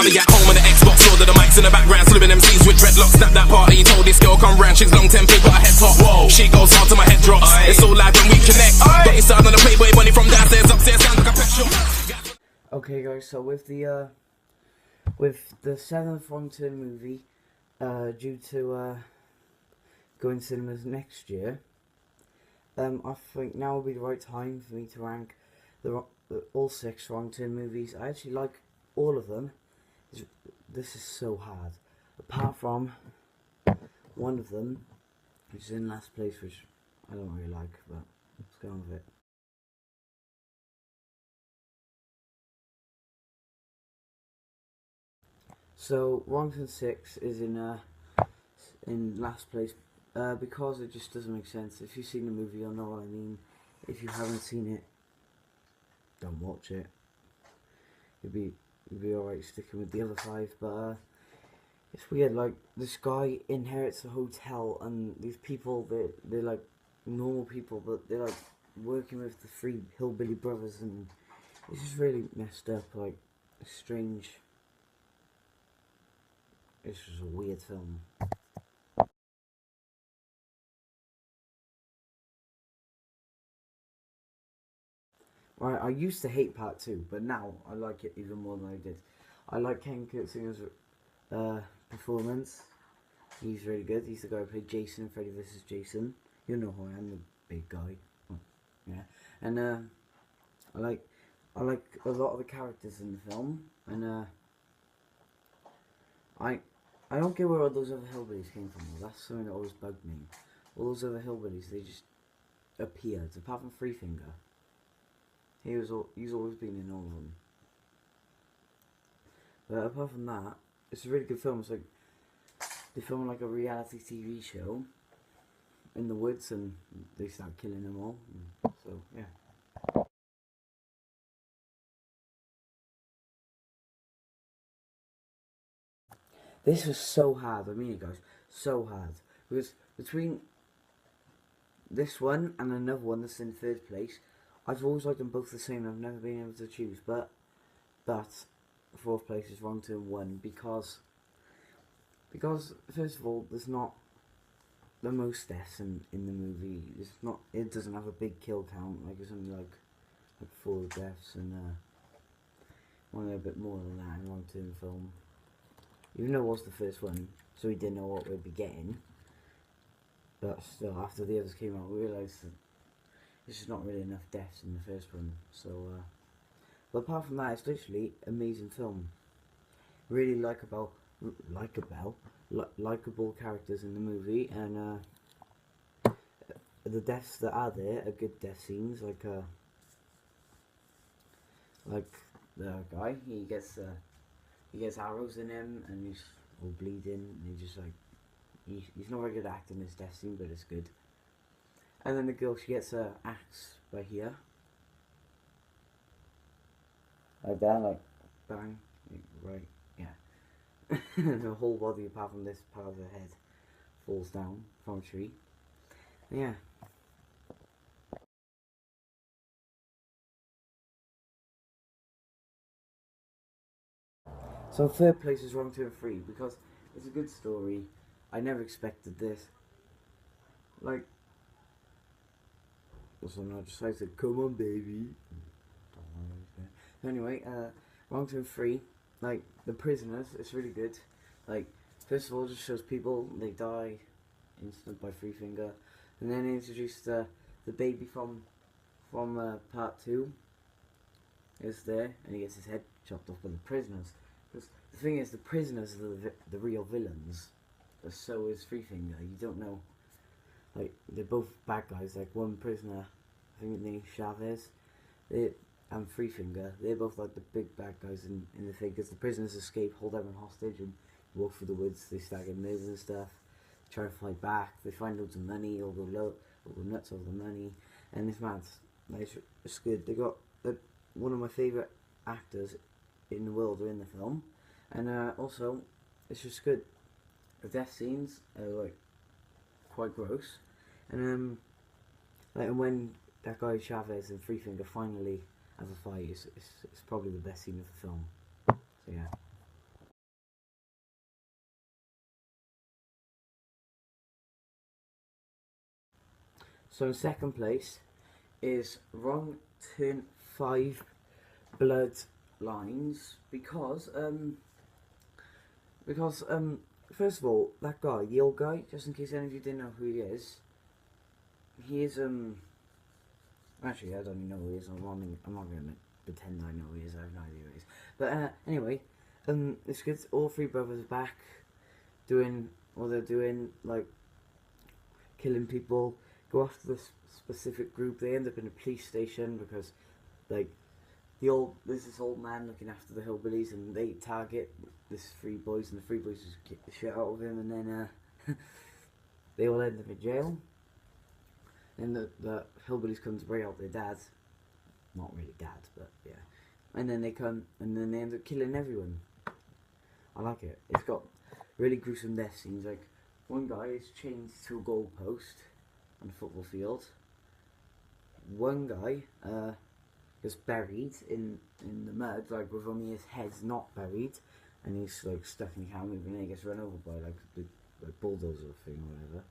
I'll be at home on the Xbox, load of the mics in the background, slipping MCs with dreadlocks. Snap that party, told this girl come round, she's long tempered, got her head top. Whoa, she goes hard till my head drops. It's so loud when we connect. Got me started on the Playboy bunny from downstairs, upstairs, sounds like a pet shop. Okay guys, so with the seventh Wrong Turn movie, due to going to cinemas next year, I think now will be the right time for me to rank all 6 Wrong Turn movies. I actually like all of them. This is so hard, apart from one of them, which is in last place, which I don't really like, but let's go on with it. So Wrong Turn 6 is in last place because it just doesn't make sense. If you've seen the movie, you'll know what I mean. If you haven't seen it, don't watch it. You'll be alright sticking with the other 5, but it's weird. Like, this guy inherits a hotel, and these people, they're like normal people, but they're like working with the 3 hillbilly brothers, and it's just really messed up. Like, strange. This was a weird film. Right, I used to hate part 2, but now I like it even more than I did. I like Ken Kurtzinger's performance. He's really good. He's the guy who played Jason in Freddy vs. Jason. You know who I am, the big guy. Yeah, and I like a lot of the characters in the film, and I don't get where all those other hillbillies came from. That's something that always bugged me. All those other hillbillies, they just appeared, apart from Three Finger. He's always been in all of them. But apart from that, it's a really good film. It's like they film like a reality TV show in the woods, and they start killing them all. So yeah. This was so hard. I mean it, guys, so hard, because between this one and another one that's in 3rd place, I've always liked them both the same. I've never been able to choose, but 4th place is Wrong Turn 1 because first of all, there's not the most deaths in the movie. It doesn't have a big kill count. Like, it's only like 4 deaths, and one a bit more than that in Wrong Turn film. Even though it was the first one, so we didn't know what we'd be getting. But still, after the others came out, we realised that there's just not really enough deaths in the first one. So, but apart from that, it's literally an amazing film. Really likeable characters in the movie, and the deaths that are there are good death scenes. Like the guy, he gets arrows in him, and he's all bleeding, and he just like he's not very good at acting this death scene, but it's good. And then the girl, she gets her axe by here, like that, like bang, right, yeah. The whole body, apart from this part of her head, falls down from a tree. Yeah. So 3rd place is Wrong Turn 3 because it's a good story. I never expected this. Like, so I just I said, "Come on, baby." Anyway, Wrong Turn 3, like the prisoners, it's really good. Like, first of all, it just shows people, they die instant by Three Finger, and then they introduce the baby from part 2 is there, and he gets his head chopped off by the prisoners. Because the thing is, the prisoners are the real villains, but so is Three Finger. You don't know, like, they're both bad guys. Like, one prisoner, I think his name's Chavez, and Three Finger, they're both like the big bad guys in the thing, because the prisoners escape, hold everyone hostage, and walk through the woods. They start getting murders and stuff, try to fight back. They find loads of money, all go nuts over the money, and it's mad. Like, it's good. They got one of my favourite actors in the world are in the film, and also it's just good. The death scenes are like quite gross, and like when that guy Chavez and Three Finger finally have a fight, it's probably the best scene of the film. So yeah. So in second place is Wrong Turn 5 Bloodlines because first of all, that guy, the old guy, just in case any of you didn't know who he is actually I don't even know who he is. I'm not gonna pretend I know who he is. I have no idea who he is. But anyway, it's good. All three brothers are back doing what they're doing, like killing people. Go after this specific group. They end up in a police station because, like, there's this old man looking after the hillbillies, and they target this three boys, and the three boys just kick the shit out of him, and then they all end up in jail. And the hillbillies come to bring out their dad. Not really dad, but yeah. And then they come, and then they end up killing everyone. I like it. It's got really gruesome death scenes. Like, one guy is chained to a goalpost on a football field. One guy is buried in the mud, like with only his head's not buried, and he's like stuck in the camera, and then he gets run over by like the bulldozer thing or whatever.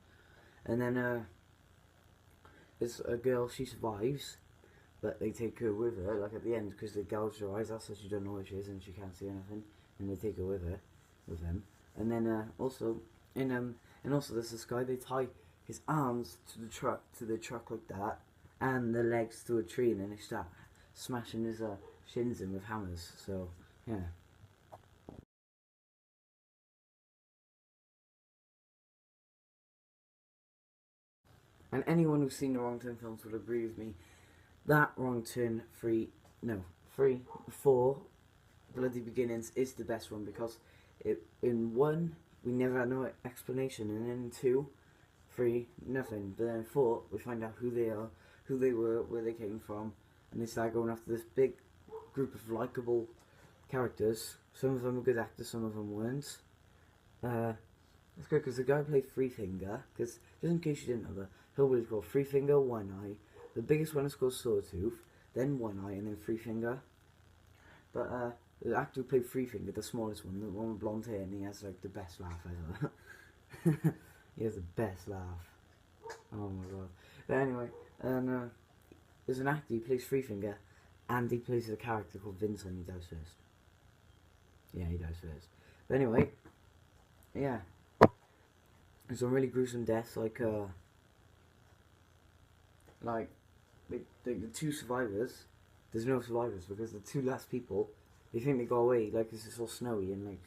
And then there's a girl, she survives, but they take her with her, like at the end, because they gouge her eyes out so she don't know where she is and she can't see anything, and they take her with them. And then also there's this guy, they tie his arms to the truck like that, and the legs to a tree, and then they start smashing his shins in with hammers. So yeah. And anyone who's seen the Wrong Turn films would agree with me that Wrong Turn 4 Bloody Beginnings is the best one, because in 1 we never had no explanation, and then in 2, 3, nothing. But then in 4 we find out who they are, who they were, where they came from, and they start going after this big group of likeable characters. Some of them were good actors, some of them weren't. It's good because the guy played Three Finger, because just in case you didn't know, the hillbilly's called Three Finger, One Eye. The biggest one is called Sawtooth, then One Eye, and then Three Finger. But the actor who played Three Finger, the smallest one, the one with blonde hair, and he has like the best laugh ever. He has the best laugh. Oh my god. But anyway, and there's an actor who plays Three Finger, and he plays a character called Vincent. He dies first. Yeah, he dies first. But anyway, yeah. There's some really gruesome deaths, like the two survivors. There's no survivors because the two last people, they think they got away, like it's all snowy and like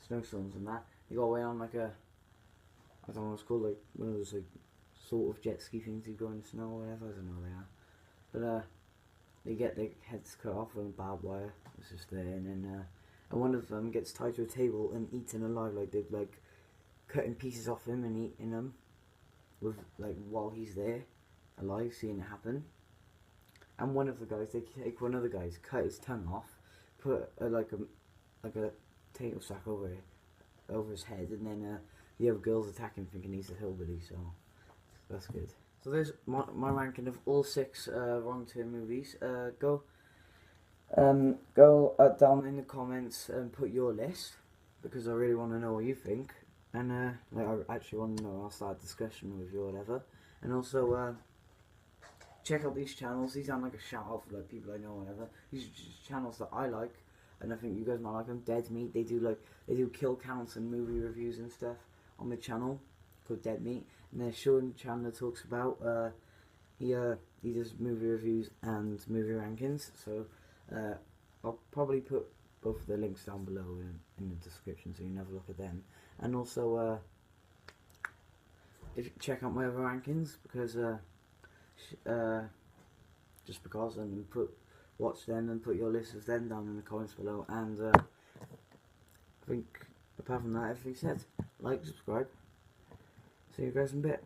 snowstorms and that. They got away on like a, I don't know what it's called, like one of those like sort of jet ski things you go in the snow or whatever. I don't know what they are. But they get their heads cut off with barbed wire. It's just there, and then and one of them gets tied to a table and eaten alive, like they've like cutting pieces off him and eating them with like while he's there alive, seeing it happen. And one of the guys, they take one of the guys, cut his tongue off, put like a potato sack over his head, and then the other girls attack him thinking he's a hillbilly. So that's good. So there's my ranking of all 6 Wrong Turn movies. Go down in the comments and put your list, because I really want to know what you think. And like I actually want to know, I'll start a discussion with you or whatever. And also check out these channels. These aren't like a shout out for like people I know or whatever. These are just channels that I like, and I think you guys might like them. Dead Meat, they do kill counts and movie reviews and stuff on the channel called Dead Meat. And there's Sean Chandler talks about he does movie reviews and movie rankings. So I'll probably put both of the links down below in the description, so you can have a look at them. And also, if you check out my other rankings, because just because, and watch them and put your list of them down in the comments below. And I think apart from that, everything said. Like, subscribe. See you guys in a bit.